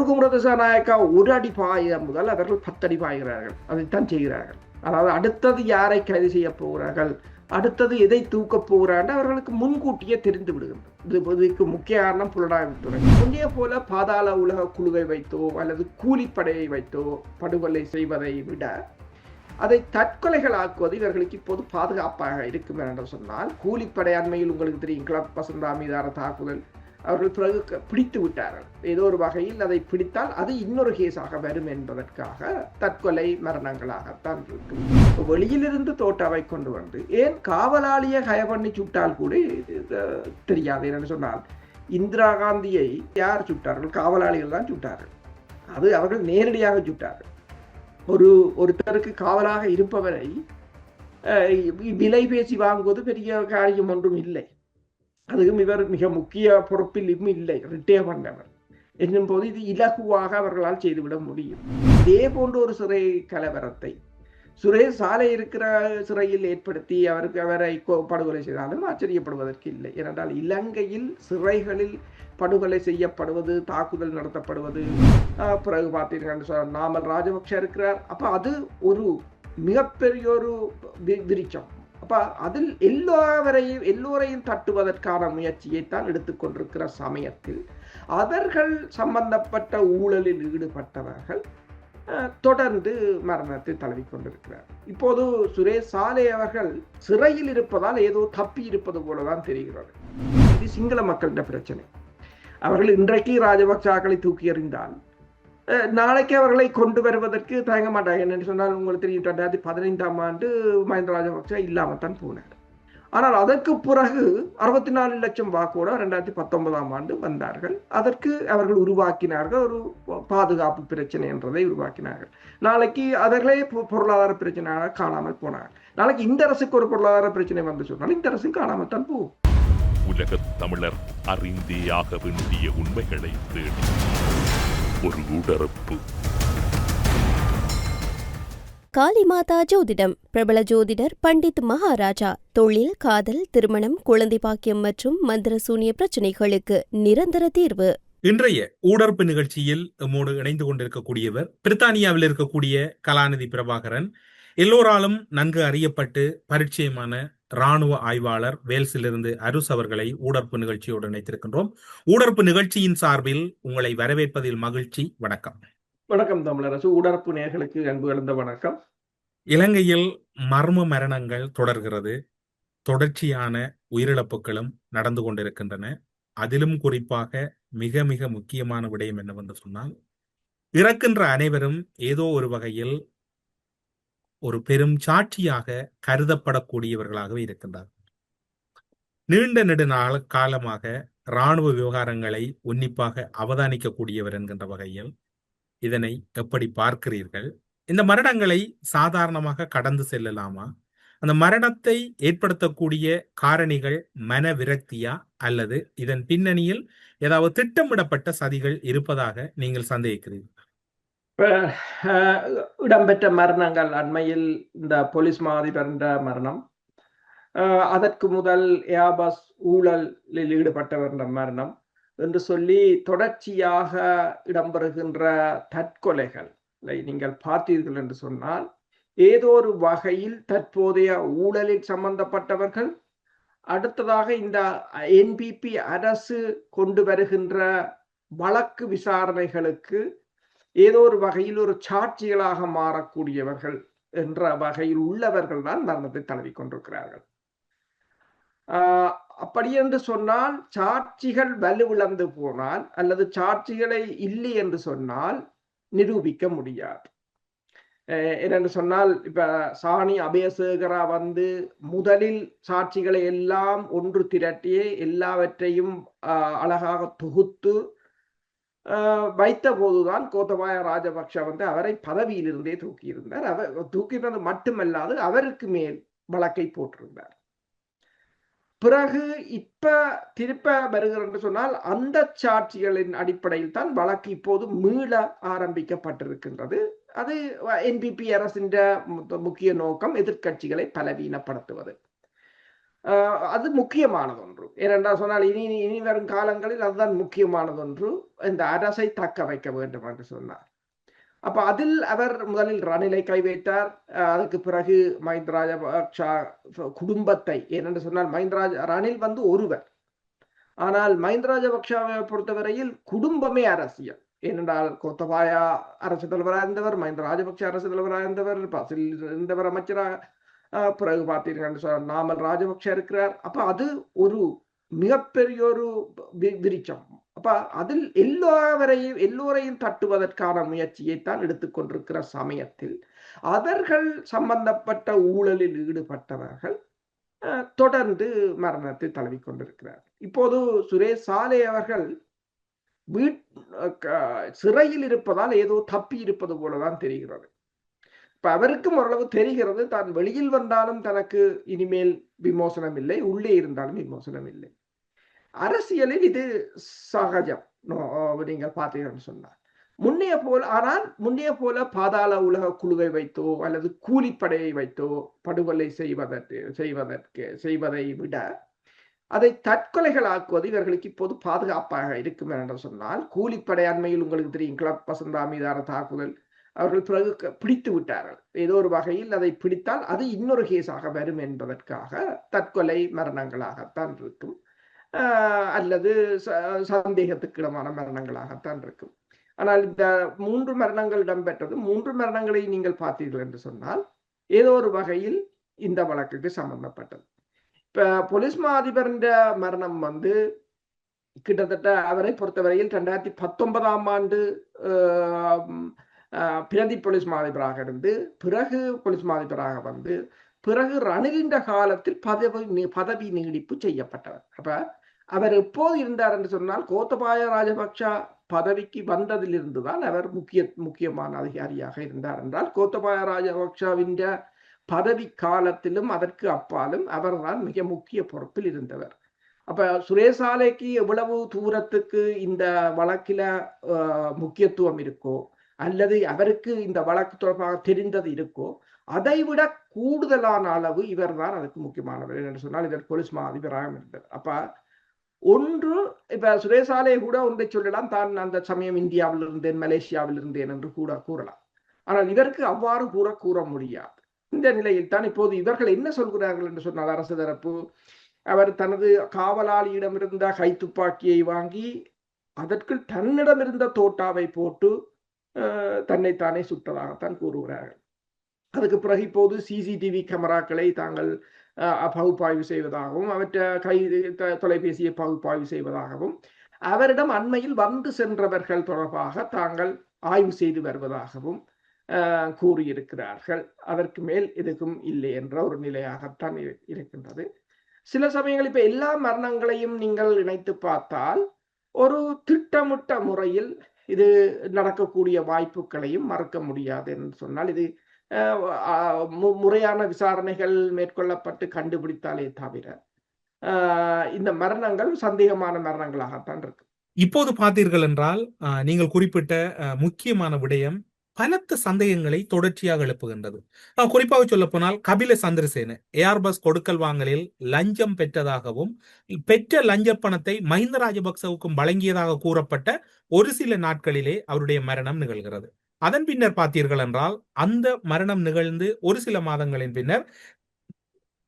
அனுகுமுர திசாநாயக்கா ஒரு அடி பாய முதல் அவர்கள் 10 அடி பாய்கிறார்கள். அதைத்தான் செய்கிறார்கள். அதாவது அடுத்தது யாரை கைது செய்ய போகிறார்கள், அடுத்தது எதை தூக்கப் போகிறார்கள் அவர்களுக்கு முன்கூட்டியே தெரிந்து விடுகின்றது. இதுக்கு முக்கிய காரணம் புலனாய்வுத்துறை. முன்னே போல பாதாள உலக குழுவை வைத்தோ அல்லது கூலிப்படையை வைத்தோ படுகொலை செய்வதை விட அதை தற்கொலைகள் ஆக்குவது இவர்களுக்கு இப்போது பாதுகாப்பாக இருக்கும் என்று சொன்னால், கூலிப்படை அண்மையில் உங்களுக்கு தெரியும் கிளப் வசந்தா மீதான தாக்குதல் அவர்கள் பிறகு பிடித்து விட்டார்கள். ஏதோ ஒரு வகையில் அதை பிடித்தால் அது இன்னொரு கேஸாக வரும் என்பதற்காக தற்கொலை மரணங்களாகத்தான் இருக்கும். வெளியிலிருந்து தோட்டாவை கொண்டு வந்து ஏன் காவலாளியை கய பண்ணி சுட்டால் கூட தெரியாது. என்னன்னு சொன்னால், இந்திரா காந்தியை யார் சுட்டார்கள்? காவலாளிகள் தான் சுட்டார்கள். அது அவர்கள் நேரடியாக சுட்டார்கள். ஒருத்தருக்கு காவலாக இருப்பவரை விலை பேசி வாங்குவது பெரிய காரியம் ஒன்றும் இல்லை. அதுவும் இவர் மிக முக்கிய பொறுப்பில் இல்லை, ரிட்டையர் பண்ணவர் என்னும் போது இது இலகுவாக அவர்களால் செய்துவிட முடியும். இதே போன்ற ஒரு சிறை கலவரத்தை சுரேஷ் சாலை இருக்கிற சிறையில் ஏற்படுத்தி அவரை படுகொலை செய்தாலும் ஆச்சரியப்படுவதற்கு இல்லை. ஏனென்றால் இலங்கையில் சிறைகளில் படுகொலை செய்யப்படுவது, தாக்குதல் நடத்தப்படுவது, பிறகு பார்த்தீர்கள் நாமல் ராஜபக்ஷ இருக்கிறார். அப்ப அது ஒரு மிகப்பெரிய ஒரு விரிச்சம். அப்ப அதில் எல்லோரையும் தட்டுவதற்கான முயற்சியைத்தான் எடுத்துக்கொண்டிருக்கிற சமயத்தில் அவர்கள் சம்பந்தப்பட்ட ஊழலில் ஈடுபட்டவர்கள் தொடர்ந்து மரணத்தை தழுவிக்கொண்டிருக்கிறார். இப்போது சுரேஷ் சாலே அவர்கள் சிறையில் இருப்பதால் ஏதோ தப்பி இருப்பது போலதான் தெரிகிறது. இது சிங்கள மக்களின் பிரச்சனை. அவர்கள் இன்றைக்கு ராஜபக்சாக்களை தூக்கி எறிந்தால் நாளைக்கு அவர்களை கொண்டு வருவதற்கு தயங்க மாட்டாங்க. என்னென்னு சொன்னால், உங்களுக்கு தெரியும் 2015ஆம் ஆண்டு மஹிந்த ராஜபக்ச இல்லாமத்தான் போனார். ஆனால் அதற்கு பிறகு 64 லட்சம் வாக்கோட 2019ஆம் ஆண்டு வந்தார்கள். அதற்கு அவர்கள் உருவாக்கினார்கள் ஒரு பாதுகாப்பு பிரச்சனை என்றதை உருவாக்கினார்கள். நாளைக்கு அவர்களே பொருளாதார பிரச்சனையாக காணாமல் போனார்கள். நாளைக்கு இந்த அரசுக்கு ஒரு பொருளாதார பிரச்சனை வந்து சொன்னால் இந்த அரசு காணாமல் தான் போகும். உலக தமிழர் அறிந்தே ஆக வேண்டிய உண்மைகளை தேடி ஒரு உடறப்பு. காளிமாதா ஜோதிடம். பிரபல ஜோதிடர் பண்டித் மகாராஜா. தொழில், காதல், திருமணம், குழந்தை பாக்கியம் மற்றும் மந்திர சூனிய பிரச்சனைகளுக்கு நிரந்தர தீர்வு. இன்றைய ஊடர்ப்பு நிகழ்ச்சியில் நம்மோடு இணைந்து கொண்டிருக்கக்கூடியவர் பிரித்தானியாவில் இருக்கக்கூடிய கலாநிதி பிரபாகரன். எல்லோராலும் நன்கு அறியப்பட்டு பரிச்சயமான இராணுவ ஆய்வாளர் வேல்ஸிலிருந்து அருஸ் அவர்களை ஊடர்ப்பு நிகழ்ச்சியோடு இணைத்திருக்கின்றோம். ஊடர்ப்பு நிகழ்ச்சியின் சார்பில் உங்களை வரவேற்பதில் மகிழ்ச்சி. வணக்கம். வணக்கம் தமிழரசு. ஊடர்ப்பு நேயர்களுக்கு அன்பு கலந்த வணக்கம். இலங்கையில் மர்ம மரணங்கள் தொடர்கிறது. தொடர்ச்சியான உயிரிழப்புகளும் நடந்து கொண்டிருக்கின்றன. அதிலும் குறிப்பாக மிக மிக முக்கியமான விடயம் என்னவென்று சொன்னால், இறக்கின்ற அனைவரும் ஏதோ ஒரு வகையில் ஒரு பெரும் சாட்சியாக கருதப்படக்கூடியவர்களாகவே இருக்கின்றார். நீண்ட நெடுநாள் காலமாக இராணுவ விவகாரங்களை உன்னிப்பாக அவதானிக்கக்கூடியவர் என்கின்ற வகையில் இதனை எப்படி பார்க்கிறீர்கள்? இந்த மரணங்களை சாதாரணமாக கடந்து செல்லலாமா? அந்த மரணத்தை ஏற்படுத்தக்கூடிய காரணிகள் மன விரக்தியா, அல்லது இதன் பின்னணியில் ஏதாவது திட்டமிடப்பட்ட சதிகள் இருப்பதாக நீங்கள் சந்தேகிக்கிறீர்கள்? இடம்பெற்ற மரணங்கள், அண்மையில் இந்த போலீஸ் மாதிபர் மரணம், அதற்கு முதல் ஏர்பஸ் ஊழலில் ஈடுபட்டவர் மரணம் என்று சொல்லி தொடர்ச்சியாக இடம்பெறுகின்ற தற்கொலைகளை நீங்கள் பார்த்தீர்கள் என்று சொன்னால், ஏதோ ஒரு வகையில் தற்போதைய ஊழலில் சம்பந்தப்பட்டவர்கள், அடுத்ததாக இந்த என்பிபி அரசு கொண்டு வருகின்ற வழக்கு விசாரணைகளுக்கு ஏதோ ஒரு வகையில் ஒரு சாட்சிகளாக மாறக்கூடியவர்கள் என்ற வகையில் உள்ளவர்கள் தான் மரணத்தை தழுவிக் கொண்டிருக்கிறார்கள். அப்படி என்று சொன்னால், சாட்சிகள் வலுவிழந்து போனால் அல்லது சாட்சிகளை இல்லை என்று சொன்னால் நிரூபிக்க முடியாது. என்னென்று சொன்னால், இப்ப சாணி அபயசேகரா வந்து முதலில் சாட்சிகளை எல்லாம் ஒன்று திரட்டியே எல்லாவற்றையும் அழகாக தொகுத்து வைத்த போதுதான் கோத்தபாய ராஜபக்ஷ வந்து அவரை பதவியிலிருந்தே தூக்கியிருந்தார். அவர் தூக்கினது மட்டுமல்லாது அவருக்கு மேல் வழக்கை போட்டிருந்தார். பிறகு இப்ப திருப்ப வருகிறது என்று சொன்னால், அந்த சாட்சிகளின் அடிப்படையில் தான் வழக்கு இப்போது மீள ஆரம்பிக்கப்பட்டிருக்கின்றது. அது என்பிபி அரசின் முக்கிய நோக்கம் எதிர்கட்சிகளை பலவீனப்படுத்துவது. அது முக்கியமானது ஒன்று. ஏனென்றால் சொன்னால் இனி இனி வரும் காலங்களில் அதுதான் முக்கியமானது ஒன்று. இந்த அரசை தக்க வைக்க வேண்டும் என்று சொன்னார். அப்ப அதில் அவர் முதலில் ரணிலை கை வைத்தார். அதுக்கு பிறகு மஹிந்த ராஜபக்ஷ குடும்பத்தை, ஏனென்று சொன்னால் ரணில் வந்து ஒருவர். ஆனால் மஹிந்த ராஜபக்ஷவை பொறுத்தவரையில் குடும்பமே அரசியல். ஏனென்றால் கோத்தபாயா அரசு தலைவராக இருந்தவர், மஹிந்த ராஜபக்ஷ அரசு தலைவராக இருந்தவர், பசில் இருந்தவர் அமைச்சராக, பிறகு பார்த்தீர்கள் நாமல் ராஜபக்ஷ இருக்கிறார். அப்ப அது ஒரு மிகப்பெரிய ஒரு விரிச்சம். அப்ப அதில் எல்லோரையும் தட்டுவதற்கான முயற்சியைத்தான் எடுத்துக்கொண்டிருக்கிற சமயத்தில் அவர்கள் சம்பந்தப்பட்ட ஊழலில் ஈடுபட்டவர்கள் தொடர்ந்து மரணத்தை தழுவிக் கொண்டிருக்கிறார். இப்போது சுரேஷ் சாலே அவர்கள் சிறையில் இருப்பதால் ஏதோ தப்பி இருப்பது போலதான் தெரிகிறது. இப்ப அவருக்கும் ஓரளவு தெரிகிறது, தான் வெளியில் வந்தாலும் தனக்கு இனிமேல் விமோசனம் இல்லை, உள்ளே இருந்தாலும் விமோசனம் இல்லை. அரசியலில் இது சகஜம். நீங்கள் பார்த்தீங்கன்னு சொன்னார் முன்னைய போல பாதாள உலக குழுவை வைத்தோ அல்லது கூலிப்படையை வைத்தோ படுகொலை செய்வதை விட அதை தற்கொலைகளாக்குவது இவர்களுக்கு இப்போது பாதுகாப்பாக இருக்கும் என்று சொன்னால், கூலிப்படை அண்மையில் உங்களுக்கு தெரியும் கிளப் வசந்தா மீதான தாக்குதல் அவர்கள் பிறகு பிடித்து விட்டார்கள். ஏதோ ஒரு வகையில் அதை பிடித்தால் அது இன்னொரு கேஸாக வரும் என்பதற்காக தற்கொலை மரணங்களாகத்தான் இருக்கும், அல்லது சந்தேகத்துக்கிடமான மரணங்களாகத்தான் இருக்கும். ஆனால் இந்த 3 மரணங்கள் இடம்பெற்றது. 3 மரணங்களை நீங்கள் பார்த்தீர்கள் என்று சொன்னால் ஏதோ ஒரு வகையில் இந்த வழக்குக்கு சம்பந்தப்பட்டது. இப்ப போலீஸ் மா அதிபரின் மரணம் வந்து கிட்டத்தட்ட அவரை பொறுத்தவரையில் 2019ஆம் ஆண்டு பிரதி போலீஸ் மா அதிபராக இருந்து பிறகு போலீஸ் மா அதிபராக வந்து பிறகு ரணிலின் காலத்தில் பதவி நீடிப்பு செய்யப்பட்டவர். அப்ப அவர் எப்போது இருந்தார் என்று சொன்னால் கோத்தபாய ராஜபக்ஷ பதவிக்கு வந்ததிலிருந்து தான் அவர் முக்கியமான அதிகாரியாக இருந்தார் என்றால், கோத்தபாய ராஜபக்ஷவின் பதவி காலத்திலும் அதற்கு அப்பாலும் அவர் தான் மிக முக்கிய பொறுப்பில் இருந்தவர். அப்ப சுரேஷ் சாலேக்கு எவ்வளவு தூரத்துக்கு இந்த வழக்கில முக்கியத்துவம் இருக்கோ அல்லது அவருக்கு இந்த வழக்கு தொடர்பாக தெரிந்தது இருக்கோ, அதை விட கூடுதலான அளவு இவர் தான் அதுக்கு முக்கியமானவர் என்று சொன்னால் இவர் போலீஸ் மா அதிபராக இருந்தார். அப்ப ஒன்று இப்ப சுரேஷ் சாலே கூட ஒன்றை சொல்லலாம், தான் அந்த சமயம் இந்தியாவில் இருந்தேன் மலேசியாவில் இருந்தேன் என்று கூட கூறலாம். ஆனால் இதற்கு அவ்வாறு கூற முடியாது. இந்த நிலையில் தான் இப்போது இவர்கள் என்ன சொல்கிறார்கள் என்று சொன்னால், அரசு தரப்பு அவர் தனது காவலாளியிடம் இருந்த கைத்துப்பாக்கியை வாங்கி அதற்குள் தன்னிடம் இருந்த தோட்டாவை போட்டு தன்னைத்தானே சுட்டதாகத்தான் கூறுகிறார்கள். அதுக்கு பிறகு இப்போது சிசிடிவி கேமராக்களை தாங்கள் பகுப்பாய்வு செய்வதாகவும் அவற்றை தொலைபேசியை பகுப்பாய்வு செய்வதாகவும் அவரிடம் அண்மையில் வந்து சென்றவர்கள் தொடர்பாக தாங்கள் ஆய்வு செய்து வருவதாகவும் கூறியிருக்கிறார்கள். அதற்கு மேல் எதுக்கும் இல்லை என்ற ஒரு நிலையாகத்தான் இருக்கின்றது. சில சமயங்கள் இப்ப எல்லா மரணங்களையும் நீங்கள் இணைத்து பார்த்தால் ஒரு திட்டமிட்ட முறையில் இது நடக்கக்கூடிய வாய்ப்புகளையும் மறக்க முடியாது என்று சொன்னால், இது முறையான விசாரணைகள் மேற்கொள்ளப்பட்டு கண்டுபிடித்தாலே தவிர இந்த மரணங்கள் சந்தேகமான மரணங்களாகத்தான் இருக்கு. இப்போது பார்த்தீர்கள் என்றால் நீங்கள் குறிப்பிட்ட முக்கியமான விடயம் பலத்த சந்தேகங்களை தொடர்ச்சியாக எழுப்புகின்றது. குறிப்பாக சொல்ல போனால் கபில சந்திரசேன ஏர்பஸ் கொடுக்கல் வாங்கலில் லஞ்சம் பெற்றதாகவும் பெற்ற லஞ்ச பணத்தை மஹிந்த ராஜபக்சவுக்கும் வழங்கியதாக கூறப்பட்ட ஒரு சில நாட்களிலே அவருடைய மரணம் நிகழ்கிறது. அதன் பின்னர் பார்த்தீர்கள் என்றால் அந்த மரணம் நிகழ்ந்து ஒரு சில மாதங்களின் பின்னர்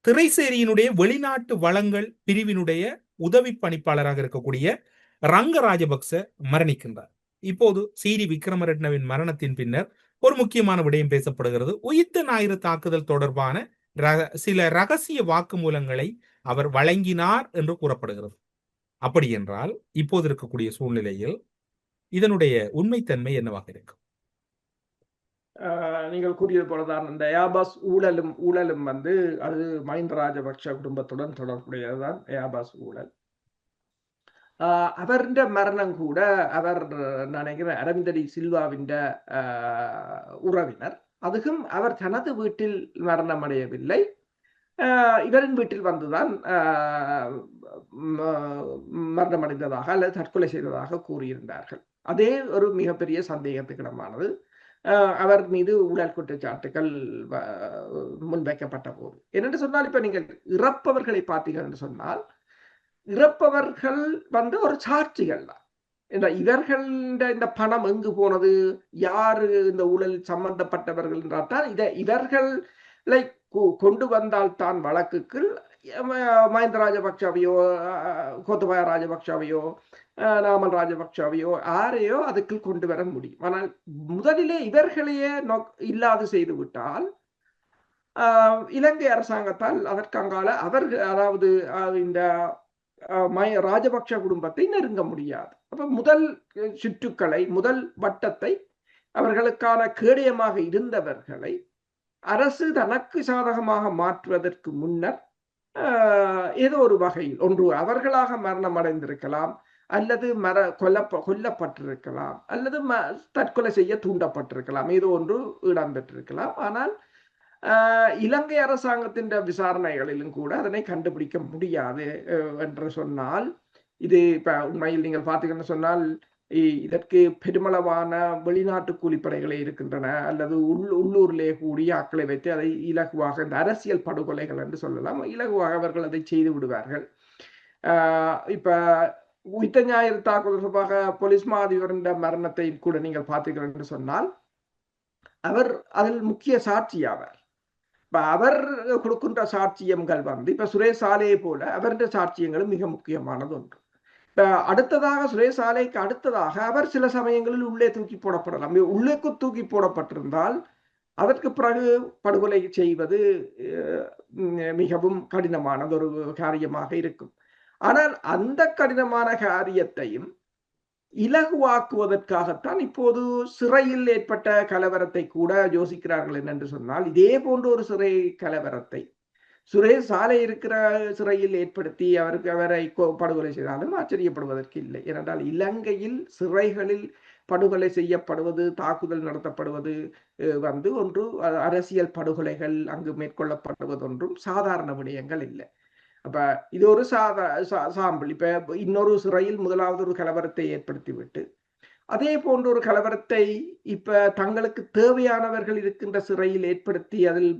திரைசேரியினுடைய வெளிநாட்டு வளங்கள் பிரிவினுடைய உதவி பணிப்பாளராக இருக்கக்கூடிய ரங்க ராஜபக்ச மரணிக்கின்றார். இப்போது சிடி விக்ரமரட்னவின் மரணத்தின் பின்னர் ஒரு முக்கியமான விடயம் பேசப்படுகிறது. உயிர்த்த ஞாயிறு தாக்குதல் தொடர்பான சில ரகசிய வாக்குமூலங்களை அவர் வழங்கினார் என்று கூறப்படுகிறது. அப்படி என்றால் இப்போது இருக்கக்கூடிய சூழ்நிலையில் இதனுடைய உண்மைத்தன்மை என்னவாக இருக்கும்? நீங்கள் கூறியது போலதான் இந்த ஏர்பஸ் ஊழலும் வந்து அது மஹிந்த ராஜபக்ஷ குடும்பத்துடன் தொடர்புடையதுதான் ஏர்பஸ் ஊழல். அவருடைய மரணம் கூட அவர் நினைக்கிறேன் அரவிந்தடி சில்வாவின் உறவினர். அதுக்கும் அவர் தனது வீட்டில் மரணம் அடையவில்லை, இவரின் வீட்டில் வந்துதான் மரணம் அடைந்ததாக அல்லது தற்கொலை செய்ததாக கூறியிருந்தார்கள். அதே ஒரு மிகப்பெரிய சந்தேகத்துக்கிடமானது. அவர் மீது ஊழல் குற்றச்சாட்டுகள் முன்வைக்கப்பட்ட போது என்னென்று சொன்னால், இப்ப நீங்கள் இறப்பவர்களை பார்த்தீர்கள் என்று சொன்னால், இறப்பவர்கள் ஒரு சாட்சிகள் தான். இவர்கள் இந்த பணம் எங்கு போனது, யாரு இந்த ஊழல் சம்பந்தப்பட்டவர்கள் என்றால் தான் இவர்களை கொண்டு வந்தால் தான் வழக்குக்கு மஹிந்த ராஜபக்ஷவையோ கோத்தபாய ராஜபக்ஷவையோ நாமல் ராஜபக்ஷவையோ யாரையோ அதுக்கு கொண்டு வர முடியும். ஆனால் முதலிலே இவர்களையே இல்லாது செய்து விட்டால் இலங்கை அரசாங்கத்தால் அதற்கங்கால அதாவது இந்த ராஜபக்ஷ குடும்பத்தை நெருங்க முடியாது. அப்ப முதல் சுற்றுக்களை, முதல் வட்டத்தை, அவர்களுக்கான கேடயமாக இருந்தவர்களை அரசு தனக்கு சாதகமாக மாற்றுவதற்கு முன்னர் ஏதோ ஒரு வகையில் ஒன்று அவர்களாக மரணம் அடைந்திருக்கலாம், அல்லது கொல்லப்பட்டிருக்கலாம், அல்லது தற்கொலை செய்ய தூண்டப்பட்டிருக்கலாம், ஏதோ ஒன்று இடம்பெற்றிருக்கலாம். ஆனால் இலங்கை அரசாங்கத்தின் விசாரணைகளிலும் கூட அதனை கண்டுபிடிக்க முடியாது என்று சொன்னால், இது இப்ப உண்மையில் நீங்கள் பார்த்தீங்கன்னு சொன்னால், இதற்கு பெருமளவான வெளிநாட்டு கூலிப்படைகளே இருக்கின்றன, அல்லது உள்ளூரிலே கூடிய ஆக்களை வைத்து அதை இலகுவாக, இந்த அரசியல் படுகொலைகள் என்று சொல்லலாம், இலகுவாக அவர்கள் அதை செய்து விடுவார்கள். இப்ப உயிர்த்த ஞாயிறு தாக்குதல் தொடர்பாக போலீஸ் மா அதிபரின் மரணத்தை கூட நீங்கள் பார்த்தீர்கள் என்று சொன்னால், அவர் அதில் முக்கிய சாட்சியாவார். இப்ப அவர் கொடுக்கின்ற சாட்சியங்கள் இப்ப சுரேஷ் சாலையை போல அவருடைய சாட்சியங்களும் மிக முக்கியமானது ஒன்று. அடுத்ததாக சுரேஷ் சாலைக்கு அடுத்ததாக அவர் சில சமயங்களில் உள்ளே தூக்கி போடப்படலாம். உள்ளேக்கு தூக்கி போடப்பட்டிருந்தால் அதற்கு பிறகு படுகொலை செய்வது மிகவும் கடினமானது ஒரு காரியமாக இருக்கும். ஆனால் அந்த கடினமான காரியத்தையும் இலகுவாக்குவதற்காகத்தான் இப்போது சிறையில் ஏற்பட்ட கலவரத்தை கூட யோசிக்கிறார்கள் என்று சொன்னால், இதே போன்ற ஒரு சிறை கலவரத்தை சுரேஷ் சாலை இருக்கிற சிறையில் ஏற்படுத்தி அவரை படுகொலை செய்தாலும் ஆச்சரியப்படுவதற்கு இல்லை. ஏனென்றால் இலங்கையில் சிறைகளில் படுகொலை செய்யப்படுவது, தாக்குதல் நடத்தப்படுவது ஒன்று அரசியல் படுகொலைகள் அங்கு மேற்கொள்ளப்படுவது ஒன்றும் சாதாரண விடயங்கள் இல்லை. அப்ப இது ஒரு சாம்பிள். இப்ப இன்னொரு சிறையில் முதலாவது ஒரு கலவரத்தை ஏற்படுத்திவிட்டு அதே போன்ற ஒரு கலவரத்தை இப்ப தங்களுக்கு தேவையானவர்கள் இருக்கின்ற சிறையில் ஏற்படுத்தி அதில்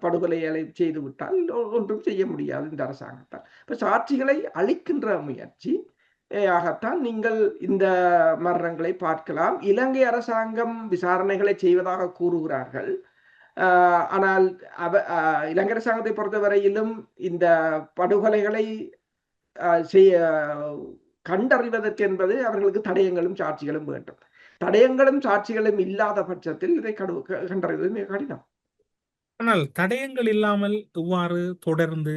படுகொலைகளை செய்து விட்டால் ஒன்றும் செய்ய முடியாது இந்த அரசாங்கத்தால். இப்ப சாட்சிகளை அளிக்கின்ற முயற்சி ஆகத்தான் நீங்கள் இந்த மரணங்களை பார்க்கலாம். இலங்கை அரசாங்கம் விசாரணைகளை செய்வதாக கூறுகிறார்கள். ஆனால் இலங்கை அரசாங்கத்தை பொறுத்தவரையிலும் இந்த படுகொலைகளை கண்டறிவதற்கு என்பது அவர்களுக்கு தடயங்களும் சாட்சிகளும் வேண்டும். தடயங்களும் சாட்சிகளும் இல்லாத பட்சத்தில் இதை கண்டறிவது மிக கடினம். ஆனால் தடயங்கள் இல்லாமல் இவ்வாறு தொடர்ந்து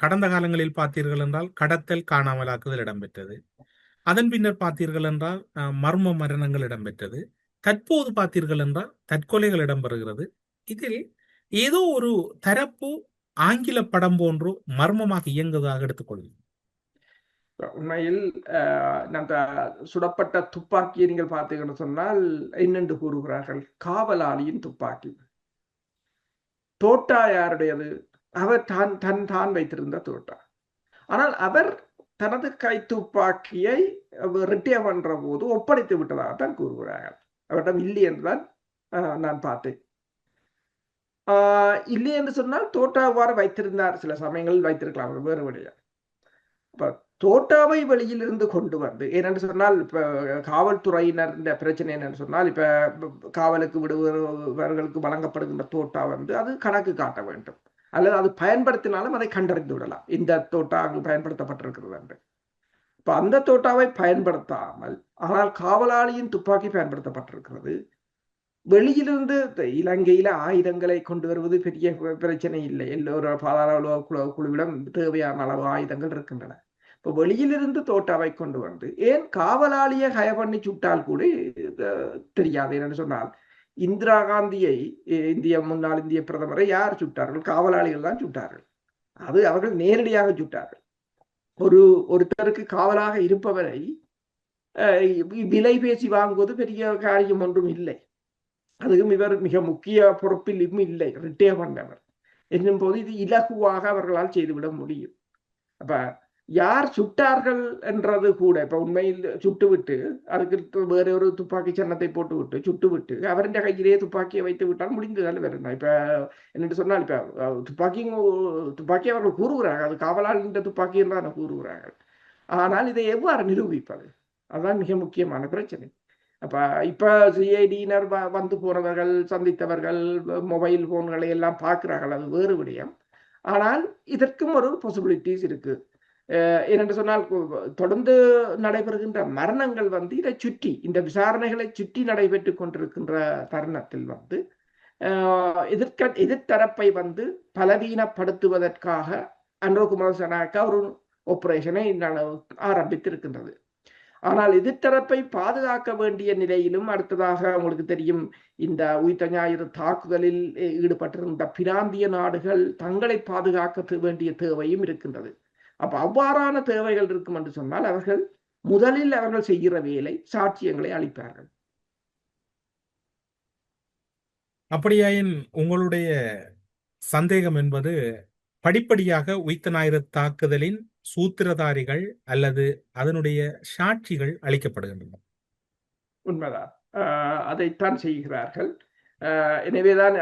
கடந்த காலங்களில் பார்த்தீர்கள் என்றால் கடத்தல், காணாமலாக்குதல் இடம்பெற்றது. அதன் பின்னர் பார்த்தீர்கள் என்றால் மர்ம மரணங்கள் இடம்பெற்றது. தற்போது பார்த்தீர்கள் என்றால் தற்கொலைகள் இடம்பெறுகிறது. இதில் ஏதோ ஒரு தரப்பு ஆங்கில படம் போன்று மர்மமாக இயங்குவதாக எடுத்துக்கொள்ளும். உண்மையில் அந்த சுடப்பட்ட துப்பாக்கியை நீங்கள் பார்த்தீங்கன்னு சொன்னால் என்னென்று கூறுகிறார்கள், காவலாளியின் துப்பாக்கி. தோட்டா யாருடையது? அவர் தான் வைத்திருந்த தோட்டா. ஆனால் அவர் தனது கை துப்பாக்கியை ரிட்டையர் பண்ற போது ஒப்படைத்து விட்டதாகத்தான் கூறுகிறார்கள். அவரிடம் இல்லை என்றுதான் நான் பார்த்தேன். இல்லை என்று சொன்னால் தோட்டாவாறு வைத்திருந்தார், சில சமயங்களில் வைத்திருக்கலாம், வேறு வழியா. அப்ப தோட்டாவை வெளியிலிருந்து கொண்டு வந்து, ஏனென்று சொன்னால் இப்ப காவல்துறையினர் பிரச்சனை என்னன்னு சொன்னால், இப்ப காவலுக்கு விடுபவர்களுக்கு வழங்கப்படுகின்ற தோட்டா அது கணக்கு காட்ட வேண்டும், அல்லது அது பயன்படுத்தினாலும் அதை கண்டறிந்து விடலாம், இந்த தோட்டா அங்கு பயன்படுத்தப்பட்டிருக்கிறது என்று. இப்ப அந்த தோட்டாவை பயன்படுத்தாமல் ஆனால் காவலாளியின் துப்பாக்கி பயன்படுத்தப்பட்டிருக்கிறது. வெளியிலிருந்து இலங்கையில ஆயுதங்களை கொண்டு வருவது பெரிய பிரச்சனை இல்லை. எல்லோரும் பாதாள குழுவிடம் தேவையான அளவு ஆயுதங்கள் இருக்கின்றன. இப்ப வெளியிலிருந்து தோட்டாவை கொண்டு வந்து ஏன் காவலாளியை ஹய பண்ணி சுட்டால் கூட தெரியாது. என்னன்னு சொன்னால், இந்திரா காந்தியை முன்னாள் இந்திய பிரதமரை யார் சுட்டார்கள்? காவலாளிகள் தான் சுட்டார்கள். அது அவர்கள் நேரடியாக சுட்டார்கள். ஒருத்தருக்கு காவலாக இருப்பவரை விலை பேசி வாங்குவது பெரிய காரியம் ஒன்றும் இல்லை. அதுவும் இவர் மிக முக்கிய பொறுப்பில் இல்லை, ரிட்டையர் பண்ணவர் என்னும் போது இது இலகுவாக அவர்களால் செய்துவிட முடியும். அப்ப யார் சுட்டார்கள் என்றது கூட இப்ப உண்மையில் சுட்டுவிட்டு அதுக்கு வேற ஒரு துப்பாக்கி சின்னத்தை போட்டு விட்டு சுட்டுவிட்டு அவரின் கையிலேயே துப்பாக்கியை வைத்து விட்டால் முடிந்ததால் வேற இப்ப என்னென்று சொன்னால் இப்ப துப்பாக்கி அவர்கள் கூறுகிறார்கள் அது காவலாளின் துப்பாக்கி என்று கூறுகிறார்கள். ஆனால் இதை எவ்வாறு நிரூபிப்பது? அதுதான் மிக முக்கியமான பிரச்சனை. அப்ப இப்ப சிஐடியினர் வந்து போனவர்கள் சந்தித்தவர்கள் மொபைல் போன்களை எல்லாம் பார்க்கிறார்கள், அது வேறு விடயம். ஆனால் இதற்கும் ஒரு பாசிபிலிட்டிஸ் இருக்கு. ஏனென்று சொன்னால் தொடர்ந்து நடைபெறுகின்ற மரணங்கள் வந்து இதை சுற்றி இந்த விசாரணைகளை சுற்றி நடைபெற்று கொண்டிருக்கின்ற தருணத்தில் வந்து எதிர்த்தரப்பை வந்து பலவீனப்படுத்துவதற்காக அனுரகுமார திசாநாயக்கா ஒரு ஆபரேஷனை ஆரம்பித்திருக்கின்றது. ஆனால் எதிர்த்தரப்பை பாதுகாக்க வேண்டிய நிலையிலும் அடுத்ததாக உங்களுக்கு தெரியும் இந்த உயிர்த்த ஞாயிறு தாக்குதலில் ஈடுபட்டிருந்த பிராந்திய நாடுகள் தங்களை பாதுகாக்க வேண்டிய தேவையும் இருக்கின்றது. அப்ப அவ்வாறான தேவைகள் இருக்கும் என்று சொன்னால் அவர்கள் முதலில் அவர்கள் செய்கிற வேலை சாட்சியங்களை அளிப்பார்கள். அப்படியாயின் உங்களுடைய சந்தேகம் என்பது படிப்படியாக உயிர்த்த ஞாயிறு தாக்குதலின் சூத்திரதாரிகள் அல்லது அதனுடைய சாட்சிகள் அளிக்கப்படுகின்றன. உண்மைதான், அதைத்தான் செய்கிறார்கள். எனவேதான்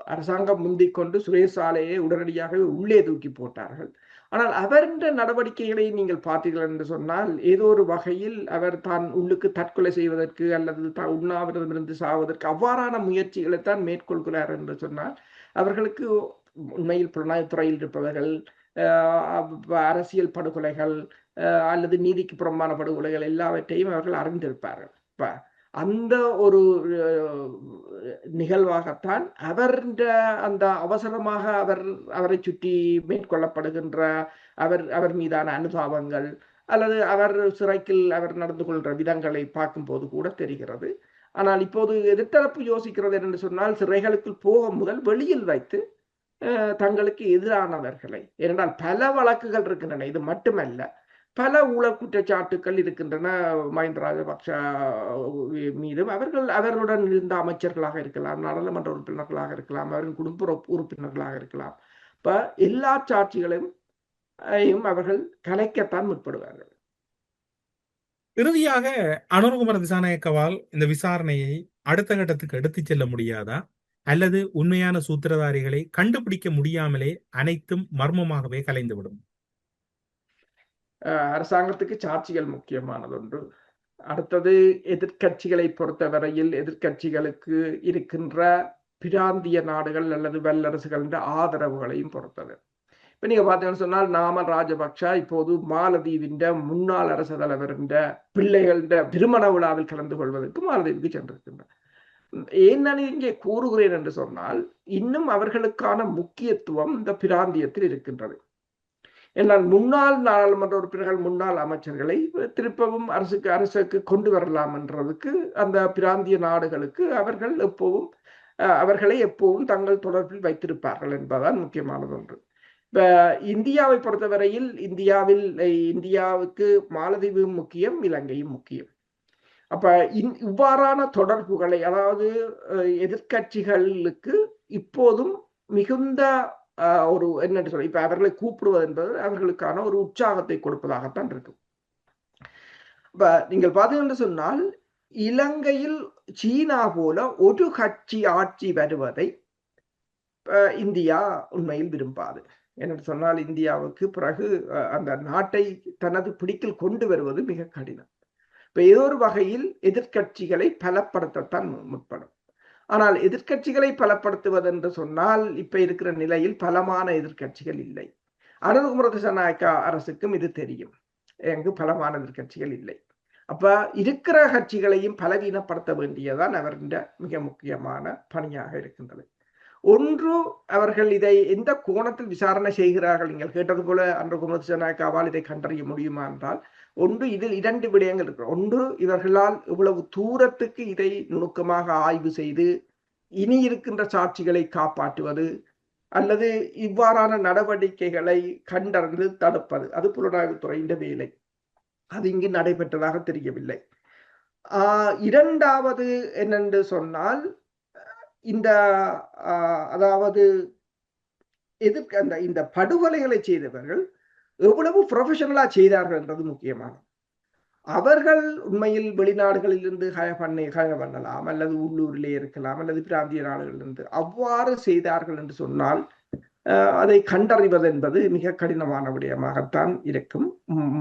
அரசாங்கம் முந்திக்கொண்டு சுரேஷ் சாலையை உடனடியாக உள்ளே தூக்கி போட்டார்கள். ஆனால் அவருடைய நடவடிக்கைகளை நீங்கள் பார்த்தீர்கள் என்று சொன்னால் ஏதோ ஒரு வகையில் அவர் தான் உள்ளுக்கு தற்கொலை செய்வதற்கு அல்லது உண்ணாவிரதமிருந்து சாவதற்கு அவ்வாறான முயற்சிகளை தான் மேற்கொள்கிறார் என்று சொன்னால் அவர்களுக்கு உண்மையில் புலனாய்வுத்துறையில் இருப்பவர்கள் அரசியல் படுகொலைகள் அல்லது நீதிக்கு புறம்பான படுகொலைகள் எல்லாவற்றையும் அவர்கள் அறிந்திருப்பார்கள். அந்த ஒரு நிகழ்வாகத்தான் அந்த அவசரமாக அவரை சுற்றி மேற்கொள்ளப்படுகின்ற அவர் மீதான அனுதாபங்கள் அல்லது அவர் சிறைக்கில் அவர் நடந்து கொள்கிற விதங்களை பார்க்கும்போது கூட தெரிகிறது. ஆனால் இப்போது எதிர்த்தரப்பு யோசிக்கிறது என்று சொன்னால் சிறைகளுக்குள் போக முதல் வெளியில் வைத்து தங்களுக்கு எதிரானவர்களை, ஏனென்றால் பல வழக்குகள் இருக்கின்றன, இது மட்டுமல்ல பல ஊழல் குற்றச்சாட்டுக்கள் இருக்கின்றன மஹிந்த ராஜபக்ஷ மீதும். அவர்களுடன் இருந்த அமைச்சர்களாக இருக்கலாம், நாடாளுமன்ற உறுப்பினர்களாக இருக்கலாம், அவரின் குடும்ப உறுப்பினர்களாக இருக்கலாம். இப்ப எல்லா சாட்சிகளையும் அவர்கள் கலைக்கத்தான் முற்படுவார்கள். இறுதியாக அனுரகுமார திசாநாயக்கவால் இந்த விசாரணையை அடுத்த கட்டத்துக்கு எடுத்துச் செல்ல முடியாதா அல்லது உண்மையான சூத்திரதாரிகளை கண்டுபிடிக்க முடியாமலே அனைத்தும் மர்மமாகவே கலைந்துவிடும்? அரசாங்கத்துக்கு சாட்சிகள் முக்கியமானது ஒன்று. அடுத்தது எதிர்கட்சிகளை பொறுத்தவரையில் எதிர்கட்சிகளுக்கு இருக்கின்ற பிராந்திய நாடுகள் அல்லது வல்லரசுகளின் ஆதரவுகளையும் பொறுத்தது. இப்ப நீங்க பார்த்தீங்கன்னு சொன்னால் நாமல் ராஜபக்ஷ இப்போது மாலதீவின் முன்னாள் அரசு தலைவரின் பிள்ளைகளின் திருமண விழாவில் கலந்து கொள்வதற்கு மாலதீவுக்கு சென்றிருக்கின்றனர். ஏன் நான் இங்கே கூறுகிறேன் என்று சொன்னால் இன்னும் அவர்களுக்கான முக்கியத்துவம் இந்த பிராந்தியத்தில் இருக்கின்றது. என்றால் முன்னாள் நாடாளுமன்ற உறுப்பினர்கள் முன்னாள் அமைச்சர்களை திருப்பவும் அரசுக்கு கொண்டு வரலாம் என்றதுக்கு அந்த பிராந்திய நாடுகளுக்கு அவர்களை எப்பவும் தங்கள் தொடர்பில் வைத்திருப்பார்கள் என்பதுதான் முக்கியமானது ஒன்று. இப்ப இந்தியாவை பொறுத்தவரையில் இந்தியாவுக்கு மாலதீவு முக்கியம், இலங்கையும் முக்கியம். அப்ப இவ்வாறான தொடர்புகளை அதாவது எதிர்கட்சிகளுக்கு இப்போதும் மிகுந்த ஒரு என்ன சொல்ல இப்ப அவர்களை கூப்பிடுவது என்பது அவர்களுக்கான ஒரு உற்சாகத்தை கொடுப்பதாகத்தான் இருக்கும். இப்ப நீங்கள் பார்த்தீங்கன்னு சொன்னால் இலங்கையில் சீனா போல ஒரு கட்சி ஆட்சி வருவதை இந்தியா உண்மையில் விரும்பாது. என்று சொன்னால் இந்தியாவுக்கு பிறகு அந்த நாட்டை தனது பிடிக்கில் கொண்டு வருவது மிக கடினம். இப்ப ஏதோ ஒரு வகையில் எதிர்கட்சிகளை பலப்படுத்தத்தான் முற்படும். ஆனால் எதிர்கட்சிகளை பலப்படுத்துவது என்று சொன்னால் இப்ப இருக்கிற நிலையில் பலமான எதிர்கட்சிகள் இல்லை. அனுரகுமார திசாநாயக்கா அரசுக்கும் இது தெரியும், எங்கு பலமான எதிர்கட்சிகள் இல்லை. அப்ப இருக்கிற கட்சிகளையும் பலவீனப்படுத்த வேண்டியதான் அவருடைய மிக முக்கியமான பணியாக இருக்கின்றது. ஒன்று, அவர்கள் இதை எந்த கோணத்தில் விசாரணை செய்கிறார்கள். நீங்கள் கேட்டது போல அனுரகுமார திசாநாயக்காவால் இதை கண்டறிய முடியுமா என்றால், ஒன்று இதில் 2 விடயங்கள் இருக்கு. ஒன்று, இவர்களால் இவ்வளவு தூரத்துக்கு இதை நுணுக்கமாக ஆய்வு செய்து இனி இருக்கின்ற சாட்சிகளை காப்பாற்றுவது அல்லது இவ்வாறான நடவடிக்கைகளை கண்டறிந்து தடுப்பது, அது புலனாய்வுத்துறையின் வேலை. அது இங்கு நடைபெற்றதாக தெரியவில்லை. இரண்டாவது என்னென்று சொன்னால், இந்த அதாவது எதிர்க்க அந்த இந்த படுகொலைகளை செய்தவர்கள் எவ்வளவு ப்ரொஃபஷனலா செய்தார்கள் என்றது முக்கியமானது. அவர்கள் உண்மையில் வெளிநாடுகளிலிருந்து ஹயர் பண்ணலாம், அல்லது உள்ளூரிலே இருக்கலாம், அல்லது பிராந்திய நாடுகளிலிருந்து அவ்வாறு செய்தார்கள் என்று சொன்னால் அதை கண்டறிவது என்பது மிக கடினமான விடயமாகத்தான் இருக்கும்.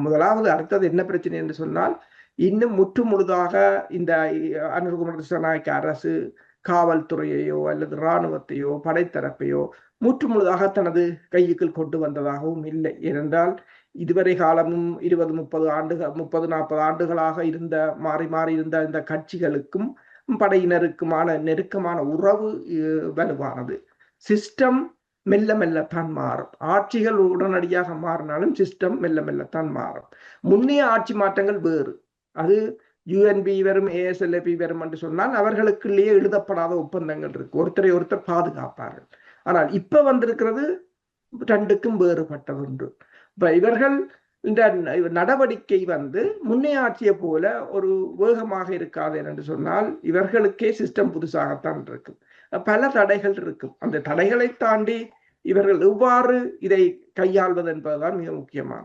முதலாவது அடுத்தது என்ன பிரச்சனை என்று சொன்னால், இன்னும் முற்று முழுதாக இந்த அனுர்குமார திசாநாயக்க அரசு காவல்துறையையோ அல்லது இராணுவத்தையோ படைத்தரப்பையோ முற்று முழுதாக தனது கையுக்குள் கொண்டு வந்ததாகவும் இல்லை. ஏனென்றால் இதுவரை காலமும் 20-30 ஆண்டுகளாக இருந்த மாறி மாறி இருந்த இந்த கட்சிகளுக்கும் படையினருக்குமான நெருக்கமான உறவு வலுவானது. சிஸ்டம் மெல்ல மெல்லத்தான் மாறும். ஆட்சிகள் உடனடியாக மாறினாலும் சிஸ்டம் மெல்ல மெல்லத்தான் மாறும். முன்னைய ஆட்சி மாற்றங்கள் வேறு. அது யுஎன்பி வரும், ஏஎஸ்எல்ஏபி வரும் என்று சொன்னால் அவர்களுக்குள்ளேயே எழுதப்படாத ஒப்பந்தங்கள் இருக்கு, ஒருத்தரை ஒருத்தர் பாதுகாப்பார்கள். ஆனால் இப்ப வந்திருக்கிறது ரெண்டுக்கும் வேறுபட்டது ஒன்று. இப்ப இவர்கள் இந்த நடவடிக்கை முன்னைய ஆட்சியை போல ஒரு வேகமாக இருக்காது என்று சொன்னால் இவர்களுக்கே சிஸ்டம் புதுசாகத்தான் இருக்கும், பல தடைகள் இருக்கும். அந்த தடைகளை தாண்டி இவர்கள் எவ்வாறு இதை கையாள்வது என்பதுதான் மிக முக்கியமான.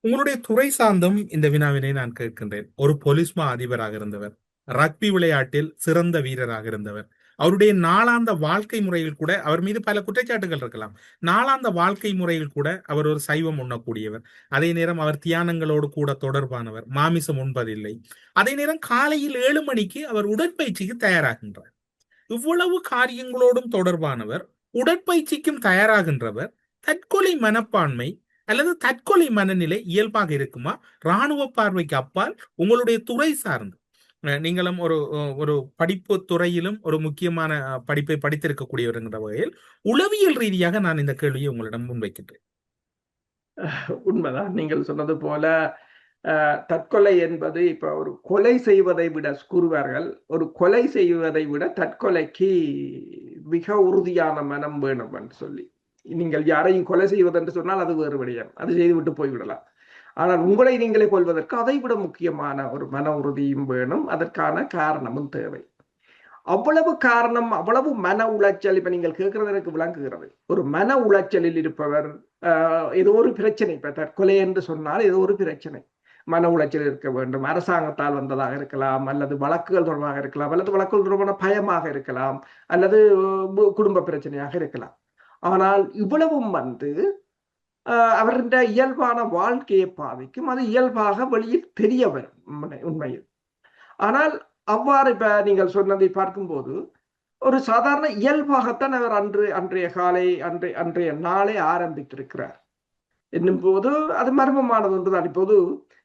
உங்களுடைய துறை சார்ந்தும் இந்த வினாவினை நான் கேட்கின்றேன். ஒரு பொலிஸ்மா அதிபராக இருந்தவர், ரக்பி விளையாட்டில் சிறந்த வீரராக இருந்தவர், அவருடைய நாளாந்த வாழ்க்கை முறையில் கூட அவர் மீது பல குற்றச்சாட்டுகள் இருக்கலாம். நாளாந்த வாழ்க்கை முறையில் கூட அவர் ஒரு சைவம் உண்ணக்கூடியவர். அதே நேரம் அவர் தியானங்களோடு கூட தொடர்பானவர், மாமிசம் உண்பதில்லை. அதே நேரம் காலையில் 7 மணிக்கு அவர் உடற்பயிற்சிக்கு தயாராகின்றார். இவ்வளவு காரியங்களோடும் தொடர்பானவர், உடற்பயிற்சிக்கும் தயாராகின்றவர். தற்கொலை மனப்பான்மை அல்லது தற்கொலை மனநிலை இயல்பாக இருக்குமா? இராணுவ பார்வைக்கு அப்பால் உங்களுடைய துறை சார்ந்து நீங்களும் ஒரு படிப்பு துறையிலும் ஒரு முக்கியமான படிப்பை படித்திருக்கக்கூடியவர் என்ற வகையில் உளவியல் ரீதியாக நான் இந்த கேள்வியை உங்களிடம் முன்வைக்கின்றேன். உண்மைதான், நீங்கள் சொன்னது போல தற்கொலை என்பது இப்ப ஒரு கொலை செய்வதை விட கூறுவார்கள், ஒரு கொலை செய்வதை விட தற்கொலைக்கு மிக உறுதியான மனம் வேணும் என்று சொல்லி. நீங்கள் யாரையும் கொலை செய்வது என்று சொன்னால் அது வேறு விடயம், அது செய்துவிட்டு போய்விடலாம். ஆனால் உங்களை நீங்களே கொள்வதற்கு அதை விட முக்கியமான ஒரு மன உறுதியும் வேணும், அதற்கான காரணமும் தேவை. அவ்வளவு காரணம், அவ்வளவு மன உளைச்சல். இப்ப நீங்கள் கேட்கறது எனக்கு விளங்குகிறது. ஒரு மன உளைச்சலில் இருப்பவர், ஏதோ ஒரு பிரச்சனை, இப்ப தற்கொலை என்று சொன்னால் ஏதோ ஒரு பிரச்சனை, மன உளைச்சல் இருக்க வேண்டும். அரசாங்கத்தால் வந்ததாக இருக்கலாம், அல்லது வழக்குகள் தொடர்பாக இருக்கலாம், அல்லது வழக்குகள் தொடர்பான பயமாக இருக்கலாம், அல்லது குடும்ப பிரச்சனையாக இருக்கலாம். ஆனால் இவ்வளவும் அவருடைய இயல்பான வாழ்க்கையை பாதிக்கும், அது இயல்பாக வெளியில் தெரிய வரும் உண்மையில். ஆனால் அவ்வாறு இப்ப நீங்கள் சொன்னதை பார்க்கும்போது ஒரு சாதாரண இயல்பாகத்தான் அவர் அன்றைய நாளை ஆரம்பித்திருக்கிறார் என்னும் போது அது மர்மமானது ஒன்றுதான். இப்போது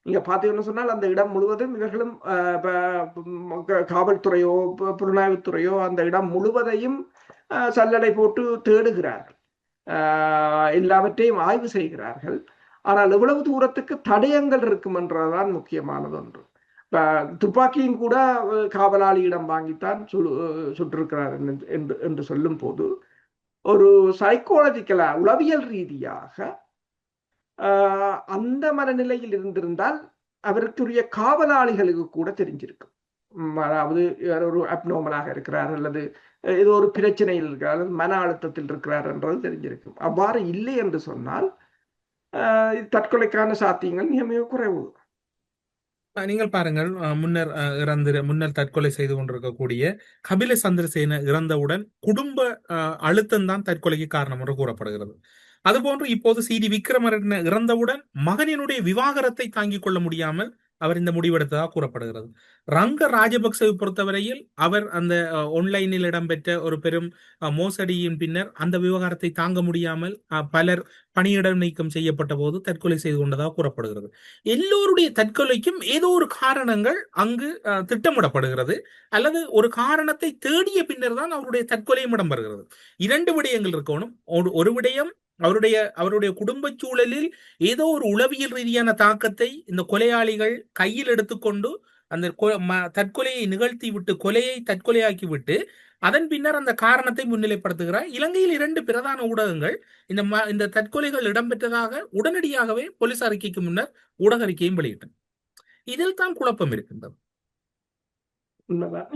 நீங்க பாத்தீங்கன்னு சொன்னால் அந்த இடம் முழுவதும் இவர்களும் காவல்துறையோ புலனாய்வுத்துறையோ அந்த இடம் முழுவதையும் சல்லடை போட்டு தேடுகிறார்கள், எல்லாவற்றையும் ஆய்வு செய்கிறார்கள். ஆனால் எவ்வளவு தூரத்துக்கு தடயங்கள் இருக்கும் என்றதான் முக்கியமானது ஒன்று. துப்பாக்கியும் கூட காவலாளியிடம் வாங்கித்தான் சுட்டிருக்கிறார் என்று சொல்லும் போது ஒரு சைக்காலஜிக்கலா உளவியல் ரீதியாக அந்த மனநிலையில் இருந்திருந்தால் அவருக்குரிய காவலாளிகளுக்கு கூட தெரிஞ்சிருக்கும். அதாவது ஒரு அப்நார்மலாக இருக்கிறார், அல்லது ஏதோ ஒரு பிரச்சனையில் இருக்கிறார், மன அழுத்தத்தில் இருக்கிறார் என்றது தெரிஞ்சிருக்கும். அவ்வாறு இல்லை என்று சொன்னால் தற்கொலைக்கான சாத்தியங்கள் மிக மிக குறைவு. நீங்கள் பாருங்கள், முன்னர் தற்கொலை செய்து கொண்டிருக்கக்கூடிய கபில சந்திரசேன இறந்தவுடன் குடும்ப அழுத்தம் தான் தற்கொலைக்கு காரணம் என்று கூறப்படுகிறது. அதுபோன்று இப்போது சிடி விக்ரமரட்ன இறந்தவுடன் மகனினுடைய விவாகரத்தை தாங்கிக் கொள்ள முடியாமல் அவர் இந்த முடிவெடுத்ததாக கூறப்படுகிறது. ரங்க ராஜபக்சவை பொறுத்தவரையில் அவர் அந்த ஆன்லைனில் இடம்பெற்ற ஒரு பெரும் மோசடியின் பின்னர் அந்த விவகாரத்தை தாங்க முடியாமல் பலர் பணியிட நீக்கம் செய்யப்பட்ட போது தற்கொலை செய்து கொண்டதாக கூறப்படுகிறது. எல்லோருடைய தற்கொலைக்கும் ஏதோ ஒரு காரணங்கள் அங்கு திட்டமிடப்படுகிறது, அல்லது ஒரு காரணத்தை தேடிய பின்னர் தான் அவருடைய தற்கொலையும் இடம்பெறுகிறது. 2 விடயங்கள் இருக்கணும். ஒரு விடயம் அவருடைய குடும்ப சூழலில் ஏதோ ஒரு உளவியல் ரீதியான தாக்கத்தை இந்த கொலையாளிகள் கையில் எடுத்துக்கொண்டு அந்த தற்கொலையை நிகழ்த்தி விட்டு கொலையை தற்கொலையாக்கி விட்டு அதன் பின்னர் அந்த காரணத்தை முன்னிலைப்படுத்துகிறார். இலங்கையில் 2 பிரதான ஊடகங்கள் இந்த தற்கொலைகள் இடம்பெற்றதாக உடனடியாகவே போலீஸ் அறிக்கைக்கு முன்னர் ஊடக அறிக்கையும் வெளியிட்டன. இதில் தான் குழப்பம் இருக்கின்றது.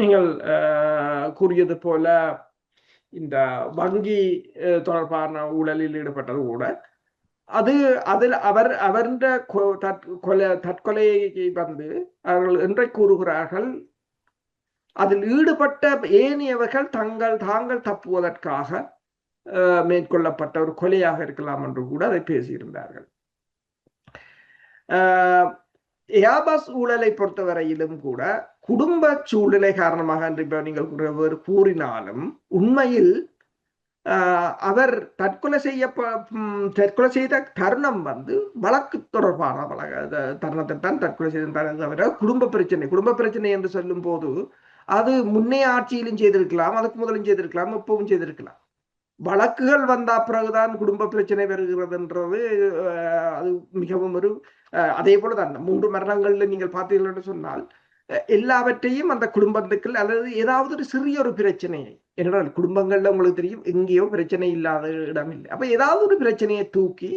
நீங்கள் கூறியது போல இந்த வங்கி தொடர்பான ஊழலில் ஈடுபட்டது கூட அதில் அவருடைய தற்கொலையை வந்து அவர்கள் என்றை கூறுகிறார்கள், அதில் ஈடுபட்ட ஏனையவர்கள் தாங்கள் தப்புவதற்காக மேற்கொள்ளப்பட்ட ஒரு கொலையாக இருக்கலாம் என்று கூட அதை பேசியிருந்தார்கள். ஏர்பஸ் ஊழலை பொறுத்தவரையிலும் கூட குடும்ப சூழ்நிலை காரணமாக என்று நீங்கள் கூறினாலும் உண்மையில் அவர் தற்கொலை செய்த தருணம் வந்து வழக்கு தொடர்பான தருணத்தை தான் தற்கொலை செய்த தவிர குடும்ப பிரச்சனை என்று சொல்லும் போது அது முன்னே ஆட்சியிலும் செய்திருக்கலாம், அதுக்கு முதலும் செய்திருக்கலாம், இப்பவும் செய்திருக்கலாம். வழக்குகள் வந்த பிறகுதான் குடும்ப பிரச்சனை வருகிறதுன்றது அது மிகவும் ஒரு அதே போலதான் 3 மரணங்கள்ல நீங்கள் பார்த்தீர்கள் என்று சொன்னால் எல்லாவற்றையும் அந்த குடும்பத்துக்குள் அல்லது ஏதாவது ஒரு சிறிய ஒரு பிரச்சனையை, என்னடா குடும்பங்கள்ல உங்களுக்கு தெரியும் எங்கேயோ பிரச்சனை இல்லாத இடம் இல்லை. அப்ப ஏதாவது ஒரு பிரச்சனையை தூக்கி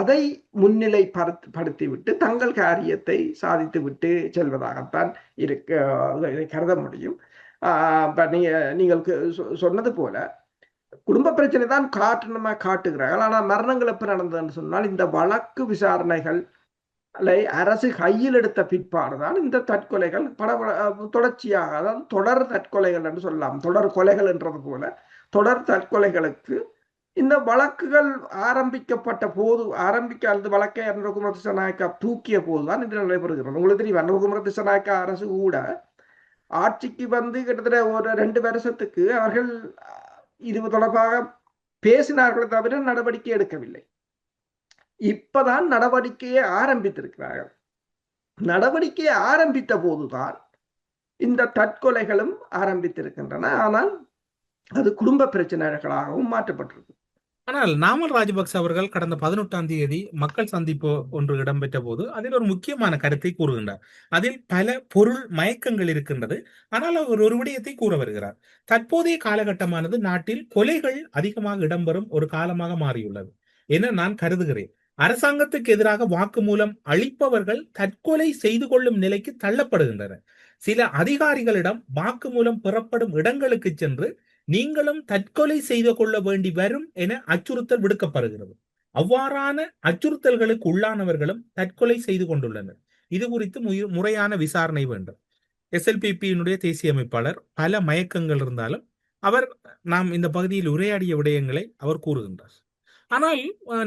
அதை முன்னிலைப்படுத்தி விட்டு தங்கள் காரியத்தை சாதித்து விட்டு செல்வதாகத்தான் கருத முடியும். நீங்கள் சொன்னது போல குடும்ப பிரச்சனை தான் காட்டுகிறார்கள். ஆனால் மரணங்கள் எப்ப நடந்ததுன்னு சொன்னால் இந்த வழக்கு விசாரணைகள் அரசு கையில் எடுத்த பிற்பாடுதான் இந்த தற்கொலைகள் தொடர்ச்சியாக, அதாவது தொடர் தற்கொலைகள் என்று சொல்லலாம். தொடர் கொலைகள் என்றது போல தொடர் தற்கொலைகளுக்கு இந்த வழக்குகள் ஆரம்பிக்கப்பட்ட போது அல்லது வழக்கை அனுரகுமார திசாநாயக்கா தூக்கிய போதுதான் இது நடைபெறுகிறது. உங்களுக்கு தெரியும், அனுரகுமார திசாநாயக்கா அரசு கூட ஆட்சிக்கு வந்து கிட்டத்தட்ட ஒரு 2 வருஷத்துக்கு அவர்கள் இது தொடர்பாக பேசினார்களே தவிர நடவடிக்கை எடுக்கவில்லை. இப்பதான் நடவடிக்கையை ஆரம்பித்திருக்கிறார்கள். நடவடிக்கையை ஆரம்பித்த போதுதான் இந்த தற்கொலைகளும் ஆரம்பித்திருக்கின்றன. ஆனால் அது குடும்ப பிரச்சனைகளாகவும் மாற்றப்பட்டிருக்கு. ஆனால் நாமல் ராஜபக்ச அவர்கள் கடந்த 18ஆம் தேதி மக்கள் சந்திப்பு ஒன்று இடம்பெற்ற போது அதில் ஒரு முக்கியமான கருத்தை கூறுகின்றார். அதில் பல பொருள் மயக்கங்கள் இருக்கின்றது. ஆனால் அவர் ஒரு விடயத்தை கூற வருகிறார். தற்போதைய காலகட்டமானது நாட்டில் கொலைகள் அதிகமாக இடம்பெறும் ஒரு காலமாக மாறியுள்ளது என நான் கருதுகிறேன். அரசாங்கத்துக்கு எதிராக வாக்குமூலம் அளிப்பவர்கள் தற்கொலை செய்து கொள்ளும் நிலைக்கு தள்ளப்படுகின்றனர். சில அதிகாரிகளிடம் வாக்குமூலம் பெறப்படும் இடங்களுக்கு சென்று நீங்களும் தற்கொலை செய்து கொள்ள வேண்டி வரும் என அச்சுறுத்தல் விடுக்கப்படுகிறது. அவ்வாறான அச்சுறுத்தல்களுக்கு உள்ளானவர்களும் தற்கொலை செய்து கொண்டுள்ளனர். இது குறித்து முறையான விசாரணை வேண்டும். SLPP-யினுடைய தேசிய அமைப்பாளர் பல மயக்கங்கள் இருந்தாலும் அவர் நாம் இந்த பகுதியில் உரையாடிய விடயங்களை அவர் கூறுகின்றார். ஆனால்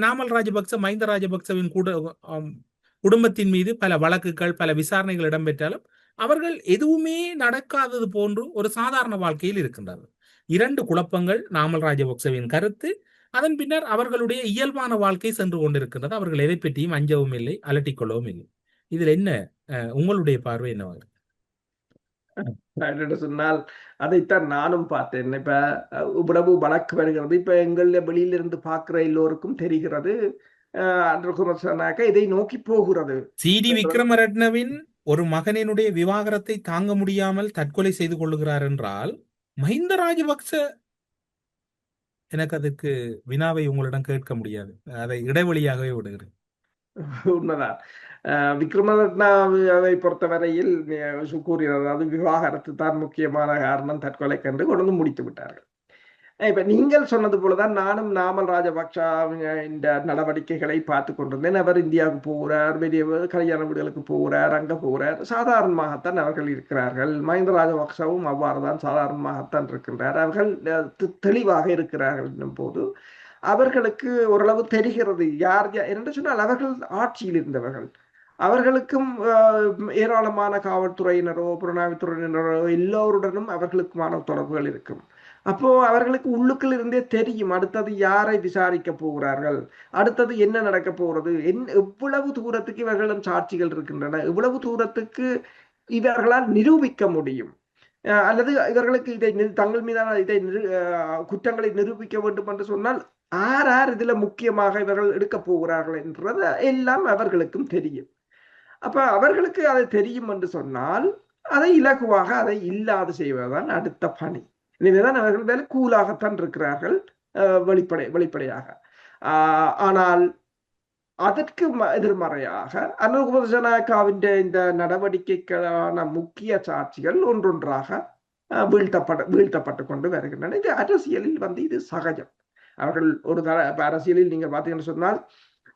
நாமல் ராஜபக்ச மஹிந்த ராஜபக்சவின் குடும்பத்தின் மீது பல வழக்குகள் பல விசாரணைகள் இடம்பெற்றாலும் அவர்கள் எதுவுமே நடக்காதது போன்று ஒரு சாதாரண வாழ்க்கையில் இருக்கின்றார்கள். 2 குழப்பங்கள் நாமல் ராஜபக்சவின் கருத்து. அதன் பின்னர் அவர்களுடைய இயல்பான வாழ்க்கை சென்று கொண்டிருக்கின்றது. அவர்கள் எதை பற்றியும் அஞ்சவும் இல்லை, அலட்டிக்கொள்ளவும் இல்லை. இதில் என்ன உங்களுடைய பார்வை என்னவாக? சொன்னால் அதைத்தான் நானும் பார்த்தேன். இப்ப இவ்வளவு வழக்கு வருகிறது. இப்ப எங்கள வெளியிலிருந்து பார்க்கிற எல்லோருக்கும் தெரிகிறது இதை நோக்கி போகிறது. CD விக்ரமரட்னவின் ஒரு மகனினுடைய விவாகரத்தை தாங்க முடியாமல் தற்கொலை செய்து கொள்ளுகிறார் என்றால் மஹிந்த ராஜபக்ச, எனக்கு அதற்கு வினாவை உங்களிடம் கேட்க முடியாது, அதை இடைவெளியாகவே விடுகிறேன். உண்மைதான். விக்ரமரட்னாவை பொறுத்தவரையில் கூறியது, அது விவாகரத்து தான் முக்கியமான காரணம் தற்கொலை கண்டு கொண்டு முடித்து விட்டார்கள். இப்ப நீங்கள் சொன்னது போலதான் நானும் நாமல் ராஜபக்சா இந்த நடவடிக்கைகளை பார்த்து கொண்டிருந்தேன். அவர் இந்தியாவுக்கு போகிறார், வெளியே கல்யாண வீடுகளுக்கு போகிறார், அங்க போகிறார். சாதாரணமாகத்தான் அவர்கள் இருக்கிறார்கள். மஹிந்த ராஜபக்சவும் அவ்வாறுதான் சாதாரணமாகத்தான் இருக்கின்றார். அவர்கள் தெளிவாக இருக்கிறார்கள் என்னும் போது அவர்களுக்கு ஓரளவு தெரிகிறது யார் என்று சொன்னால் அவர்கள் ஆட்சியில் இருந்தவர்கள். அவர்களுக்கும் ஏராளமான காவல்துறையினரோ புலனாய்வுத்துறையினரோ எல்லோருடனும் அவர்களுக்குமான தொடர்புகள் இருக்கும். அப்போ அவர்களுக்கு உள்ளுக்குள் இருந்தே தெரியும் அடுத்தது யாரை விசாரிக்க போகிறார்கள், அடுத்தது என்ன நடக்க போகிறது, எவ்வளவு தூரத்துக்கு இவர்களிடம் சாட்சிகள் இருக்கின்றன, எவ்வளவு தூரத்துக்கு இவர்களால் நிரூபிக்க முடியும், அல்லது இவர்களுக்கு இதை தங்கள் மீதான குற்றங்களை நிரூபிக்க வேண்டும் என்று சொன்னால் யார் இதுல முக்கியமாக இவர்கள் எடுக்க போகிறார்கள் என்றது எல்லாம் அவர்களுக்கும் தெரியும். அப்ப அவர்களுக்கு அதை தெரியும் என்று சொன்னால் அதை இலகுவாக அதை இல்லாது செய்வதுதான் அடுத்த பணி. எனவேதான் அவர்கள் வேலை கூலாகத்தான் இருக்கிறார்கள் வெளிப்படையாக. ஆனால் அதற்கு எதிர்மறையாக அனுரகுமார திசாநாயக்காவின் இந்த நடவடிக்கைக்கான முக்கிய சாட்சிகள் ஒன்றொன்றாக வீழ்த்தப்பட்டு கொண்டு வருகின்றன. இது அரசியலில் இது சகஜம். அவர்கள் ஒரு அரசியலில் நீங்கள் பார்த்தீங்கன்னு சொன்னால்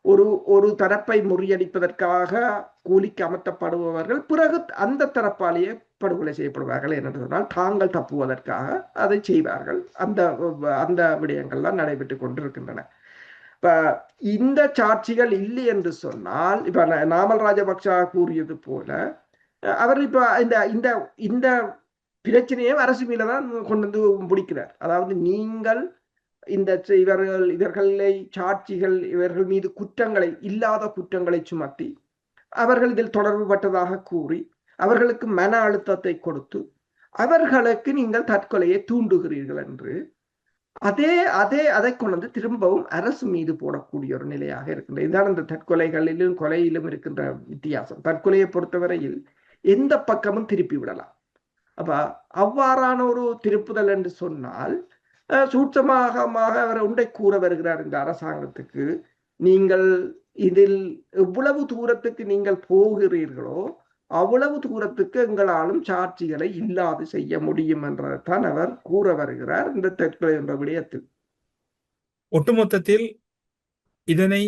ஒரு தரப்பை முறியடிப்பதற்காக கூலிக்கு அமர்த்தப்படுபவர்கள் பிறகு அந்த தரப்பாலேயே படுகொலை செய்யப்படுவார்கள் என்று சொன்னால் தாங்கள் தப்புவதற்காக அதை செய்வார்கள். அந்த விடயங்கள்லாம் நடைபெற்று கொண்டிருக்கின்றன. இப்ப இந்த சாட்சிகள் இல்லை என்று சொன்னால், இப்ப நாமல் ராஜபக்ச கூறியது போல அவர் இப்ப இந்த பிரச்சனையை அரசு மீதுதான் கொண்டு வந்து முடிக்கிறார். அதாவது நீங்கள் இவர்களை சாட்சிகள் இவர்கள் மீது இல்லாத குற்றங்களை சுமத்தி அவர்கள் இதில் தொடர்பு பட்டதாக கூறி அவர்களுக்கு மன அழுத்தத்தை கொடுத்து அவர்களுக்கு நீங்கள் தற்கொலையை தூண்டுகிறீர்கள் என்று அதை கொண்டு திரும்பவும் அரசு மீது போடக்கூடிய ஒரு நிலையாக இருக்கின்றது. இதுதான் இந்த தற்கொலைகளிலும் கொலையிலும் இருக்கின்ற வித்தியாசம். தற்கொலையை பொறுத்தவரையில் எந்த பக்கமும் திருப்பி விடலாம். அப்ப அவ்வாறான ஒரு திருப்புதல் என்று சொன்னால் சூட்சமாக அவர் ஒன்றை கூற வருகிறார் இந்த அரசாங்கத்துக்கு, நீங்கள் இதில் எவ்வளவு தூரத்துக்கு நீங்கள் போகிறீர்களோ அவ்வளவு தூரத்துக்கு எங்களாலும் சாட்சிகளை இல்லாது செய்ய முடியும் என்றதான் அவர் கூற வருகிறார் இந்த தற்கொலை என்ற விடயத்தில். ஒட்டுமொத்தத்தில் இதனை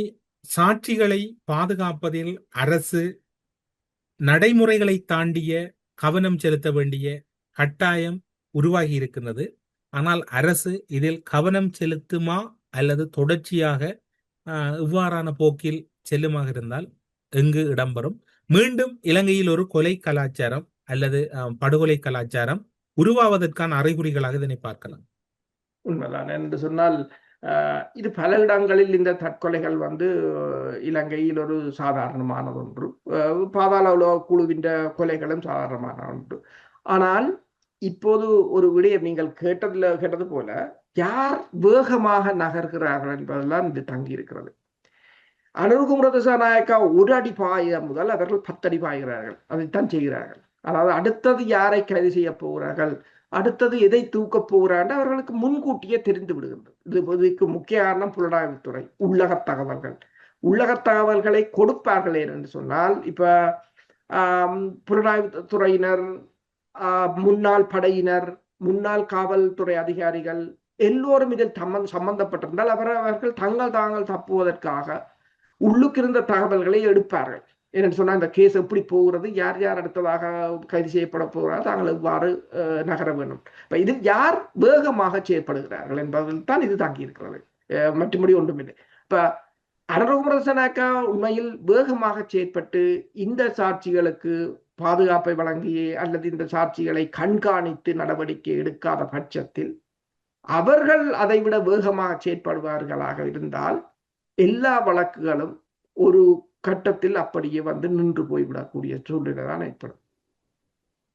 சாட்சிகளை பாதுகாப்பதில் அரசு நடைமுறைகளை தாண்டிய கவனம் செலுத்த வேண்டிய கட்டாயம் உருவாகி இருக்கின்றது. ஆனால் அரசு இதில் கவனம் செலுத்துமா அல்லது தொடர்ச்சியாக இவ்வாறான போக்கில் செல்லுமாக இருந்தால் எங்கு இடம்பெறும்? மீண்டும் இலங்கையில் ஒரு கொலை கலாச்சாரம் அல்லது படுகொலை கலாச்சாரம் உருவாவதற்கான அறிகுறிகளாக இதனை பார்க்கலாம். உண்மைதான் என்று சொன்னால் இது பல இடங்களில் இந்த தற்கொலைகள் இலங்கையில் ஒரு சாதாரணமான ஒன்று. பாதாள உலக குழுவின் கொலைகளும் சாதாரணமான ஒன்று. ஆனால் இப்போது ஒரு விடயம் நீங்கள் கேட்டது போல யார் வேகமாக நகர்கிறார்கள் என்பதெல்லாம் இது தங்கி இருக்கிறது. அனுர்குமார திசாநாயக்கா ஒரு அடி பாய முதல் அவர்கள் 10 அடி பாய்கிறார்கள். அதைத்தான் செய்கிறார்கள். அதாவது அடுத்தது யாரை கைது செய்ய போகிறார்கள், அடுத்தது எதை தூக்க போகிறார்கள் அவர்களுக்கு முன்கூட்டியே தெரிந்து விடுகின்றது. இதுக்கு முக்கிய காரணம் புலனாய்வுத்துறை, உள்ளக தகவல்களை கொடுப்பார்கள் என்று சொன்னால், இப்ப புலனாய்வுத்துறையினர், முன்னாள் படையினர், முன்னாள் காவல்துறை அதிகாரிகள் எல்லோரும் இதில் சம்பந்தப்பட்டிருந்தால் அவர்கள் தாங்கள் தப்புவதற்காக உள்ளுக்கு இருந்த தகவல்களை எடுப்பார்கள். ஏன்னு சொன்னா இந்த கேஸ் எப்படி போகிறது, யார் யார் அடுத்ததாக கைது செய்யப்பட போகிறார், தாங்கள் எவ்வாறு நகர வேண்டும், இதில் யார் வேகமாக செயற்படுகிறார்கள் என்பதில் தான் இது தாங்கி இருக்கிறது. மற்றபடி ஒன்றுமில்லை. இப்ப அனுர்குமார திசாநாயக்கா உண்மையில் வேகமாக செயற்பட்டு இந்த சாட்சிகளுக்கு பாதுகாப்பை வழங்கியே அல்லது இந்த சாட்சிகளை கண்காணித்து நடவடிக்கை எடுக்காத பட்சத்தில் அவர்கள் அதைவிட வேகமாக செயற்படுவார்களாக இருந்தால் எல்லா வழக்குகளும் ஒரு கட்டத்தில் அப்படியே நின்று போய்விடக்கூடிய சூழ்நிலை தான் ஏற்படும்.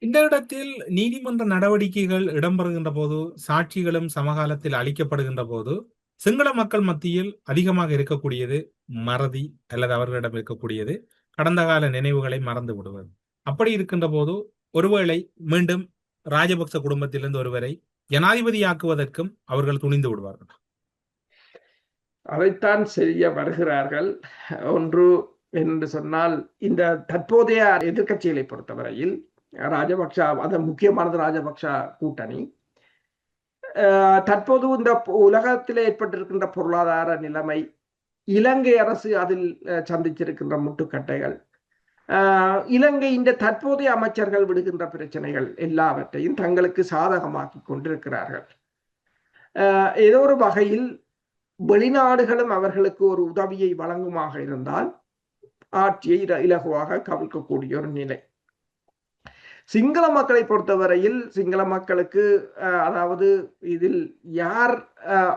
இந்த இடத்தில் நீதிமன்ற நடவடிக்கைகள் இடம்பெறுகின்ற போது, சாட்சிகளும் சமகாலத்தில் அளிக்கப்படுகின்ற போது சிங்கள மக்கள் மத்தியில் அதிகமாக இருக்கக்கூடியது மறதி அல்லது அவர்களிடம் இருக்கக்கூடியது கடந்த கால நினைவுகளை மறந்து விடுவது. அப்படி இருக்கின்ற போது ஒருவேளை மீண்டும் ராஜபக்ச குடும்பத்திலிருந்து ஒருவரை ஜனாதிபதியாக்குவதற்கும் அவர்கள் துணிந்து விடுவார்கள். அதைத்தான் செய்ய வருகிறார்கள். ஒன்று என்று சொன்னால், இந்த தற்போதைய எதிர்கட்சிகளை பொறுத்தவரையில் ராஜபக்ச, அது முக்கியமானது ராஜபக்ச கூட்டணி. தற்போது இந்த உலகத்தில் ஏற்பட்டிருக்கின்ற பொருளாதார நிலைமை, இலங்கை அரசு அதில் சந்திச்சிருக்கின்ற முட்டுக்கட்டைகள், இலங்கை இந்த தற்போதைய அமைச்சர்கள் விடுகின்ற பிரச்சனைகள் எல்லாவற்றையும் தங்களுக்கு சாதகமாக்கி கொண்டிருக்கிறார்கள். ஏதோ ஒரு வகையில் வெளிநாடுகளும் அவர்களுக்கு ஒரு உதவியை வழங்குமாக இருந்தால் ஆட்சியை இலகுவாக கவிழ்க்கக்கூடிய ஒரு நிலை. சிங்கள மக்களை பொறுத்தவரையில் சிங்கள மக்களுக்கு, அதாவது இதில் யார்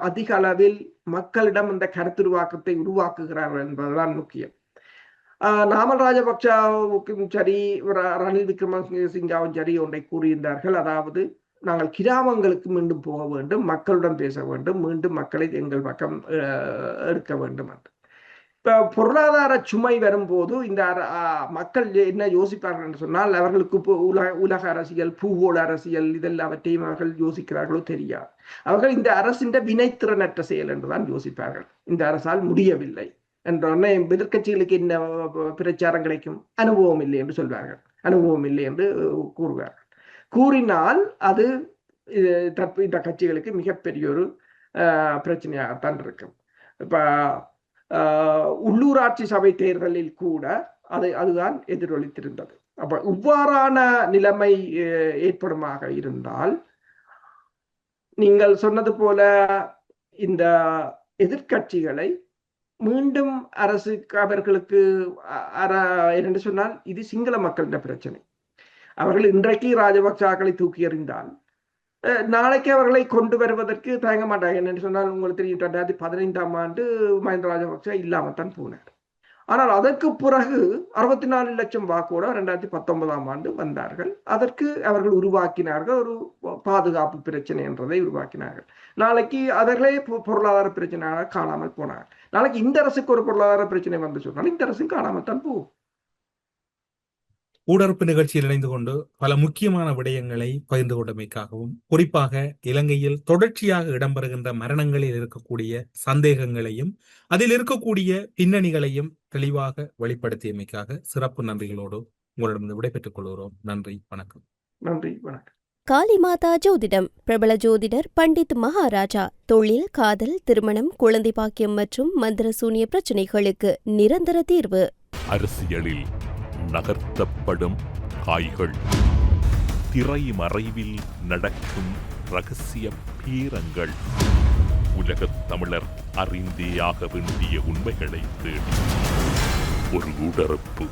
அதிக அளவில் மக்களிடம் இந்த கருத்துருவாக்கத்தை உருவாக்குகிறார்கள் என்பதுதான் முக்கியம். நாமல் ராஜபக்சவுக்கும் சரி, ரணில் விக்ரமசிங்காவும் சரி ஒன்றை கூறியிருந்தார்கள். அதாவது நாங்கள் கிராமங்களுக்கு மீண்டும் போக வேண்டும், மக்களுடன் பேச வேண்டும், மீண்டும் மக்களை எங்கள் பக்கம் எடுக்க வேண்டும் என்று. இப்ப பொருளாதார சுமை வரும்போது இந்த மக்கள் என்ன யோசிப்பார்கள் என்று சொன்னால், அவர்களுக்கு உலக அரசியல், பூகோள அரசியல் இதெல்லாவற்றையும் அவர்கள் யோசிக்கிறார்களோ தெரியாது. அவர்கள் இந்த அரசின் வினைத்திறனற்ற செயல் என்றுதான் யோசிப்பார்கள். இந்த அரசால் முடியவில்லை என்றோடனே எதிர்கட்சிகளுக்கு என்ன பிரச்சாரம் கிடைக்கும்? அனுபவம் இல்லை என்று சொல்வார்கள், அனுபவம் இல்லை என்று கூறுவார்கள். கூறினால் அது இந்த கட்சிகளுக்கு மிகப்பெரிய ஒரு பிரச்சனையாகத்தான் இருக்கும். இப்ப உள்ளூராட்சி சபை தேர்தலில் கூட அதுதான் எதிரொலித்திருந்தது. அப்ப இவ்வாறான நிலைமை ஏற்படுமாக இருந்தால் நீங்கள் சொன்னது போல இந்த எதிர்கட்சிகளை மீண்டும் அரசுக்கு அவர்களுக்கு என்று சொன்னால் இது சிங்கள மக்களின் பிரச்சனை. அவர்கள் இன்றைக்கு ராஜபக்சாக்களை தூக்கி எறிந்தால் நாளைக்கு அவர்களை கொண்டு வருவதற்கு தயங்க மாட்டாங்க. என்னென்னு சொன்னால் உங்களுக்கு தெரியும் 2015 மஹிந்த ராஜபக்ச இல்லாமத்தான் போனார். ஆனால் அதற்கு பிறகு 64 லட்சம் வாக்கோட 2019 வந்தார்கள். அதற்கு அவர்கள் உருவாக்கினார்கள் ஒரு பாதுகாப்பு பிரச்சனை என்றதை உருவாக்கினார்கள். நாளைக்கு அவர்களே பொருளாதார பிரச்சனையாக காணாமல் போனார்கள். நாளைக்கு இந்த அரசுக்கு ஒரு பொருளாதார பிரச்சனை வந்து சொன்னால் இந்த அரசு காணாமல் தான் போகும். ஊடறுப்பு நிகழ்ச்சியில் இணைந்து கொண்டு பல முக்கியமான விடயங்களை பகிர்ந்து கொண்டமைக்காகவும், குறிப்பாக இலங்கையில் தொடர்ச்சியாக இடம்பெறுகின்ற மரணங்களில் இருக்கக்கூடிய சந்தேகங்களையும் அதில் இருக்கக்கூடிய பின்னணிகளையும் தெளிவாக வெளிப்படுத்தியமைக்காக சிறப்பு நன்றிகளோடு உங்களிடம் விடைபெற்றுக் கொள்கிறோம். நன்றி, வணக்கம். நன்றி, வணக்கம். காளிமாதா ஜோதிடம் பிரபல ஜோதிடர் பண்டித் மகாராஜா தொழில், காதல், திருமணம், குழந்தை பாக்கியம் மற்றும் மந்திர சூனிய பிரச்சினைகளுக்கு நிரந்தர தீர்வு. அரசியலில் நகர்த்தப்படும் காய்கள், திரைமறைவில் நடக்கும் இரகசிய பேரங்கள், உலகத் தமிழர் அறிந்தேயாக வேண்டிய உண்மைகளை தேடி ஒரு ஊடறுப்பு.